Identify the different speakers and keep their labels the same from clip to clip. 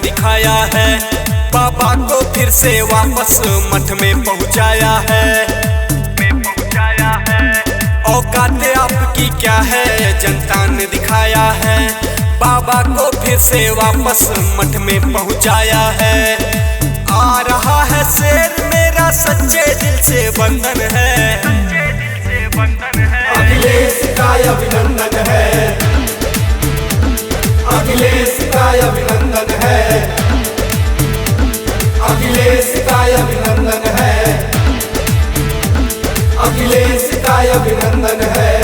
Speaker 1: दिखाया है। बाबा को फिर से वापस मठ में पहुंचाया है। औकात आपकी क्या है जनता ने दिखाया है। बाबा को फिर से वापस मठ में पहुंचाया है। आ रहा है शेर मेरा सच्चे दिल से बंधन है।
Speaker 2: अखिलेश का अभिनंदन है, अखिलेश का अभिनंदन है, अखिलेश का अभिनंदन है, अखिलेश का अभिनंदन है।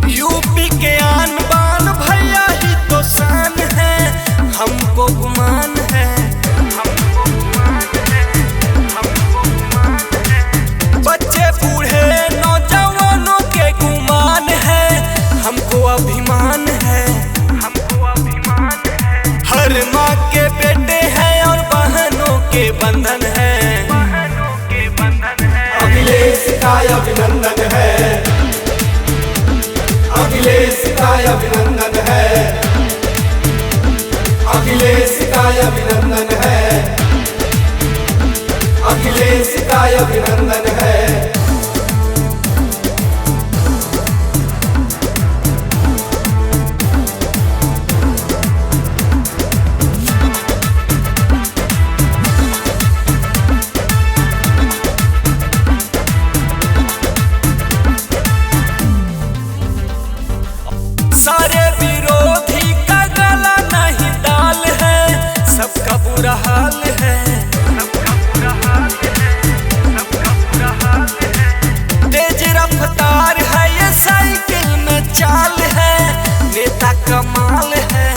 Speaker 1: यूपी के आन बान भैया ही तो शान है। हमको गुमान है, बच्चे बूढ़े नौजवानों के गुमान है। हमको अभिमान है, हर माँ के बेटे हैं और बहनों के बंधन है।
Speaker 2: अखिलेश का अभिनंदन है, अखिलेश का अभिनंदन है, अखिलेश का अभिनंदन है, अखिलेश का अभिनंदन है।
Speaker 1: सारे विरोधी का गला नहीं दाल है। सबका बुरा हाल है, तेज रफ्तार है ये साइकिल में चाल है। नेता कमाल है,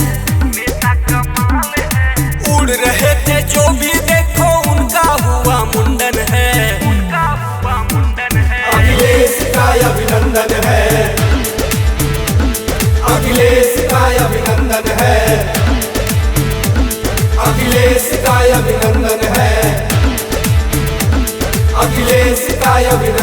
Speaker 1: उड़ रहे थे जो भी देखो उनका हुआ मुंडन है।
Speaker 2: अखिलेश का अभिनंदन है, अखिलेश का अभिनंदन है, अखिलेश का अभिनंदन है, अखिलेश का अभिनंदन